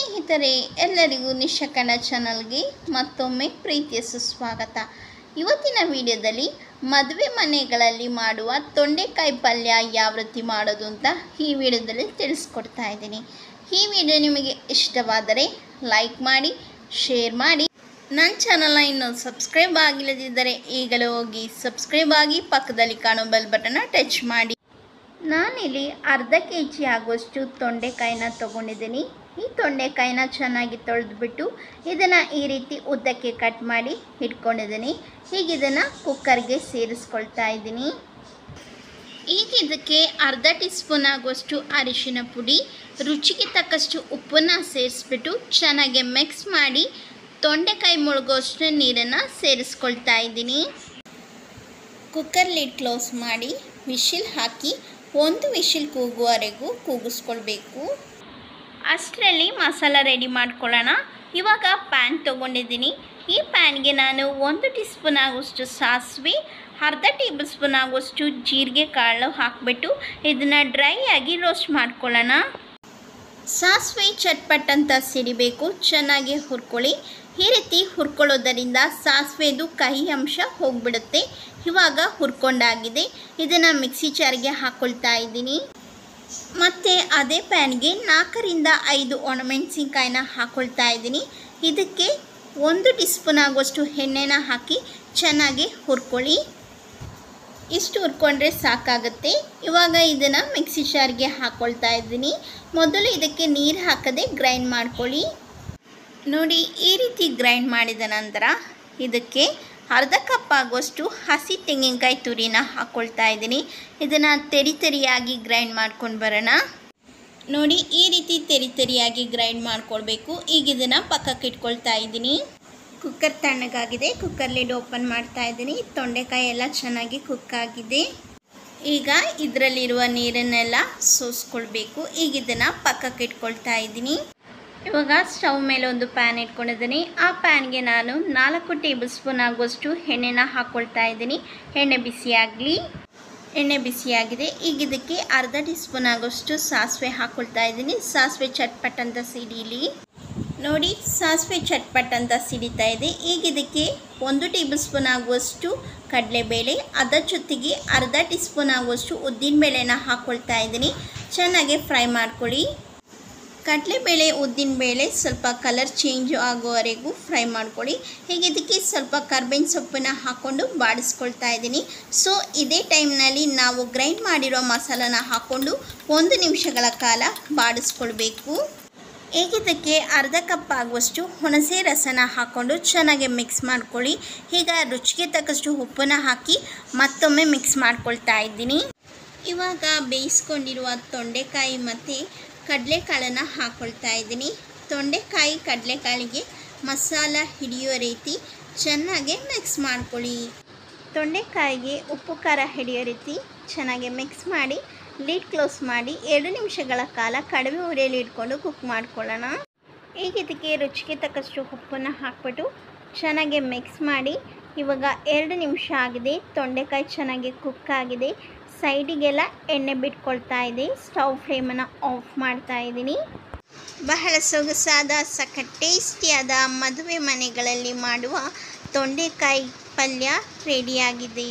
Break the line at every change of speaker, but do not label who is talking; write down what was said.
ಸ್ನೇಹಿತರೆ, ಎಲ್ಲರಿಗೂ ನಿಶಕನ ಚಾನಲ್ಗೆ ಮತ್ತೊಮ್ಮೆ ಪ್ರೀತಿಯ ಸುಸ್ವಾಗತ. ಇವತ್ತಿನ ವಿಡಿಯೋದಲ್ಲಿ ಮದುವೆ ಮನೆಗಳಲ್ಲಿ ಮಾಡುವ ತೊಂಡೆಕಾಯಿ ಪಲ್ಯ ಯಾವ ರೀತಿ ಮಾಡೋದು ಅಂತ ಈ ವಿಡಿಯೋದಲ್ಲಿ ತಿಳಿಸ್ಕೊಡ್ತಾ ಇದ್ದೀನಿ. ಈ ವಿಡಿಯೋ ನಿಮಗೆ ಇಷ್ಟವಾದರೆ ಲೈಕ್ ಮಾಡಿ, ಶೇರ್ ಮಾಡಿ. ನನ್ನ ಚಾನಲ್ನ ಇನ್ನೂ ಸಬ್ಸ್ಕ್ರೈಬ್ ಆಗಿಲ್ಲದಿದ್ದರೆ ಈಗಲೇ ಹೋಗಿ ಸಬ್ಸ್ಕ್ರೈಬ್ ಆಗಿ, ಪಕ್ಕದಲ್ಲಿ ಕಾಣೋ ಬೆಲ್ ಬಟನ್ನ ಟಚ್ ಮಾಡಿ. ನಾನಿಲ್ಲಿ ಅರ್ಧ kg ಆಗುವಷ್ಟು ತೊಂಡೆಕಾಯಿನ ತೊಗೊಂಡಿದ್ದೀನಿ. ಈ ತೊಂಡೆಕಾಯಿನ ಚೆನ್ನಾಗಿ ತೊಳೆದ್ಬಿಟ್ಟು ಇದನ್ನು ಈ ರೀತಿ ಉದ್ದಕ್ಕೆ ಕಟ್ ಮಾಡಿ ಇಟ್ಕೊಂಡಿದ್ದೀನಿ. ಈಗ ಇದನ್ನು ಕುಕ್ಕರ್ಗೆ ಸೇರಿಸ್ಕೊಳ್ತಾ ಇದ್ದೀನಿ. ಈಗ ಇದಕ್ಕೆ ಅರ್ಧ ಟೀ ಸ್ಪೂನ್ ಆಗುವಷ್ಟು ಅರಿಶಿನ ಪುಡಿ, ರುಚಿಗೆ ತಕ್ಕಷ್ಟು ಉಪ್ಪನ್ನು ಸೇರಿಸ್ಬಿಟ್ಟು ಚೆನ್ನಾಗಿ ಮಿಕ್ಸ್ ಮಾಡಿ ತೊಂಡೆಕಾಯಿ ಮುಳುಗೋಷ್ಟು ನೀರನ್ನು ಸೇರಿಸ್ಕೊಳ್ತಾ ಇದ್ದೀನಿ. ಕುಕ್ಕರ್ ಲಿಡ್ ಕ್ಲೋಸ್ ಮಾಡಿ ವಿಶಿಲ್ ಹಾಕಿ 1 ವಿಶಿಲ್ ಕೂಗುವವರೆಗೂ ಕೂಗಿಸ್ಕೊಳ್ಬೇಕು. ಅಷ್ಟರಲ್ಲಿ ಮಸಾಲ ರೆಡಿ ಮಾಡ್ಕೊಳ್ಳೋಣ. ಇವಾಗ ಪ್ಯಾನ್ ತೊಗೊಂಡಿದ್ದೀನಿ. ಈ ಪ್ಯಾನ್ಗೆ ನಾನು 1 ಟೀ ಸ್ಪೂನ್ ಆಗುವಷ್ಟು ಸಾಸಿವೆ, ಅರ್ಧ ಟೇಬಲ್ ಸ್ಪೂನ್ ಆಗುವಷ್ಟು ಜೀರಿಗೆ ಕಾಳು ಹಾಕಿಬಿಟ್ಟು ಇದನ್ನು ಡ್ರೈ ಆಗಿ ರೋಸ್ಟ್ ಮಾಡ್ಕೊಳ್ಳೋಣ. ಸಾಸಿವೆ ಚಟ್ಪಟ್ ಅಂತ ಸಿಡಿಬೇಕು, ಚೆನ್ನಾಗಿ ಹುರ್ಕೊಳ್ಳಿ. ಈ ರೀತಿ ಹುರ್ಕೊಳ್ಳೋದರಿಂದ ಸಾಸಿವೆದು ಕಹಿ ಅಂಶ ಹೋಗಿಬಿಡುತ್ತೆ. ಇವಾಗ ಹುರ್ಕೊಂಡಾಗಿದೆ. ಇದನ್ನು ಮಿಕ್ಸಿ ಜಾರ್ಗೆ ಹಾಕ್ಕೊಳ್ತಾ ಇದ್ದೀನಿ. ಮತ್ತು ಅದೇ ಪ್ಯಾನ್ಗೆ 4 ರಿಂದ 5 ಒಣಮೆಣಸಿನ್ಕಾಯಿನ ಹಾಕ್ಕೊಳ್ತಾ ಇದ್ದೀನಿ. ಇದಕ್ಕೆ 1 ಟೀ ಸ್ಪೂನ್ ಆಗುವಷ್ಟು ಎಣ್ಣೆನ ಹಾಕಿ ಚೆನ್ನಾಗಿ ಹುರ್ಕೊಳ್ಳಿ. ಇಷ್ಟು ಹುರ್ಕೊಂಡ್ರೆ ಸಾಕಾಗುತ್ತೆ. ಇವಾಗ ಇದನ್ನು ಮಿಕ್ಸಿ ಜಾರ್ಗೆ ಹಾಕ್ಕೊಳ್ತಾ ಇದ್ದೀನಿ. ಮೊದಲು ಇದಕ್ಕೆ ನೀರು ಹಾಕದೆ ಗ್ರೈಂಡ್ ಮಾಡ್ಕೊಳ್ಳಿ. ನೋಡಿ, ಈ ರೀತಿ ಗ್ರೈಂಡ್ ಮಾಡಿದ ನಂತರ ಇದಕ್ಕೆ ಅರ್ಧ ಕಪ್ ಆಗುವಷ್ಟು ಹಸಿ ತೆಂಗಿನಕಾಯಿ ತುರಿನ ಹಾಕ್ಕೊಳ್ತಾ ಇದ್ದೀನಿ. ಇದನ್ನು ತೆರಿಯಾಗಿ ಗ್ರೈಂಡ್ ಮಾಡ್ಕೊಂಡು ಬರೋಣ. ನೋಡಿ, ಈ ರೀತಿ ತೆರಿಯಾಗಿ ಗ್ರೈಂಡ್ ಮಾಡ್ಕೊಳ್ಬೇಕು. ಈಗ ಇದನ್ನು ಪಕ್ಕಕ್ಕೆ ಇಟ್ಕೊಳ್ತಾ ಇದ್ದೀನಿ. ಕುಕ್ಕರ್ ತಣ್ಣಗಾಗಿದೆ. ಕುಕ್ಕರ್ ಲಿಡ್ ಓಪನ್ ಮಾಡ್ತಾ ಇದ್ದೀನಿ. ತೊಂಡೆಕಾಯಿ ಎಲ್ಲ ಚೆನ್ನಾಗಿ ಕುಕ್ ಆಗಿದೆ. ಈಗ ಇದರಲ್ಲಿರುವ ನೀರನ್ನೆಲ್ಲ ಸೋಸ್ಕೊಳ್ಬೇಕು. ಈಗ ಇದನ್ನು ಪಕ್ಕಕ್ಕೆ ಇಟ್ಕೊಳ್ತಾ ಇದ್ದೀನಿ. ಇವಾಗ ಸ್ಟವ್ ಮೇಲೆ ಒಂದು ಪ್ಯಾನ್ ಇಟ್ಕೊಂಡಿದ್ದೀನಿ. ಆ ಪ್ಯಾನ್ಗೆ ನಾನು 4 ಟೇಬಲ್ ಸ್ಪೂನ್ ಆಗುವಷ್ಟು ಎಣ್ಣೆನ ಹಾಕ್ಕೊಳ್ತಾ ಇದ್ದೀನಿ. ಎಣ್ಣೆ ಬಿಸಿಯಾಗಲಿ. ಎಣ್ಣೆ ಬಿಸಿಯಾಗಿದೆ. ಈಗ ಇದಕ್ಕೆ ಅರ್ಧ ಟೀ ಸ್ಪೂನ್ ಆಗುವಷ್ಟು ಸಾಸಿವೆ ಹಾಕ್ಕೊಳ್ತಾ ಇದ್ದೀನಿ. ಸಾಸಿವೆ ಚಟ್ಪಟ್ ಅಂತ ಸಿಡಿಲಿ. ನೋಡಿ, ಸಾಸಿವೆ ಚಟ್ಪಟ್ ಅಂತ ಸಿಡಿತಾ ಇದೆ. ಈಗ ಇದಕ್ಕೆ 1 ಟೇಬಲ್ ಸ್ಪೂನ್ ಆಗುವಷ್ಟು ಕಡಲೆಬೇಳೆ, ಅದರ ಜೊತೆಗೆ ಅರ್ಧ ಟೀ ಸ್ಪೂನ್ ಆಗುವಷ್ಟು ಉದ್ದಿನಬೇಳೆನ ಹಾಕ್ಕೊಳ್ತಾ ಇದ್ದೀನಿ. ಚೆನ್ನಾಗಿ ಫ್ರೈ ಮಾಡ್ಕೊಳ್ಳಿ. ಕಡಲೆಬೇಳೆ, ಉದ್ದಿನಬೇಳೆ ಸ್ವಲ್ಪ ಕಲರ್ ಚೇಂಜ್ ಆಗೋವರೆಗೂ ಫ್ರೈ ಮಾಡ್ಕೊಳ್ಳಿ. ಹೀಗೆ ಇದಕ್ಕೆ ಸ್ವಲ್ಪ ಕರ್ಬೇವಿನ ಸೊಪ್ಪನ್ನು ಹಾಕ್ಕೊಂಡು ಬಾಡಿಸ್ಕೊಳ್ತಾ ಇದ್ದೀನಿ. ಸೊ ಇದೇ ಟೈಮ್ನಲ್ಲಿ ನಾವು ಗ್ರೈಂಡ್ ಮಾಡಿರೋ ಮಸಾಲಾನ ಹಾಕ್ಕೊಂಡು 1 ನಿಮಿಷಗಳ ಕಾಲ ಬಾಡಿಸ್ಕೊಳ್ಬೇಕು. ಈಗ ಇದಕ್ಕೆ ಅರ್ಧ ಕಪ್ ಆಗುವಷ್ಟು ಹುಣಸೆ ರಸನ ಹಾಕ್ಕೊಂಡು ಚೆನ್ನಾಗಿ ಮಿಕ್ಸ್ ಮಾಡ್ಕೊಳ್ಳಿ. ಈಗ ರುಚಿಗೆ ತಕ್ಕಷ್ಟು ಉಪ್ಪನ್ನು ಹಾಕಿ ಮತ್ತೊಮ್ಮೆ ಮಿಕ್ಸ್ ಮಾಡ್ಕೊಳ್ತಾ ಇದ್ದೀನಿ. ಇವಾಗ ಬೇಯಿಸ್ಕೊಂಡಿರುವ ತೊಂಡೆಕಾಯಿ ಮತ್ತು ಕಡಲೆಕಾಳನ್ನು ಹಾಕ್ಕೊಳ್ತಾ ಇದ್ದೀನಿ. ತೊಂಡೆಕಾಯಿ ಕಡಲೆಕಾಳಿಗೆ ಮಸಾಲ ಹಿಡಿಯೋ ರೀತಿ ಚೆನ್ನಾಗಿ ಮಿಕ್ಸ್ ಮಾಡ್ಕೊಳ್ಳಿ. ತೊಂಡೆಕಾಯಿಗೆ ಉಪ್ಪು ಖಾರ ಹಿಡಿಯೋ ರೀತಿ ಚೆನ್ನಾಗಿ ಮಿಕ್ಸ್ ಮಾಡಿ ಲಿಡ್ ಕ್ಲೋಸ್ ಮಾಡಿ 2 ನಿಮಿಷಗಳ ಕಾಲ ಕಡಿಮೆ ಉರಿಯಲ್ಲಿ ಇಟ್ಕೊಂಡು ಕುಕ್ ಮಾಡ್ಕೊಳ್ಳೋಣ. ಈಗ ಇದಕ್ಕೆ ರುಚಿಗೆ ತಕ್ಕಷ್ಟು ಉಪ್ಪನ್ನು ಹಾಕ್ಬಿಟ್ಟು ಚೆನ್ನಾಗಿ ಮಿಕ್ಸ್ ಮಾಡಿ. ಇವಾಗ 2 ನಿಮಿಷ ಆಗಿದೆ. ತೊಂಡೆಕಾಯಿ ಚೆನ್ನಾಗಿ ಕುಕ್ ಆಗಿದೆ. ಸೈಡಿಗೆಲ್ಲ ಎಣ್ಣೆ ಬಿಟ್ಕೊಳ್ತಾ ಇದೆ. ಸ್ಟವ್ ಫ್ಲೇಮನ್ನು ಆಫ್ ಮಾಡ್ತಾ ಇದ್ದೀನಿ. ಬಹಳ ಸೊಗಸಾದ ಸಖತ್ ಟೇಸ್ಟಿಯಾದ ಮದುವೆ ಮನೆಗಳಲ್ಲಿ ಮಾಡುವ ತೊಂಡೆಕಾಯಿ ಪಲ್ಯ ರೆಡಿಯಾಗಿದೆ.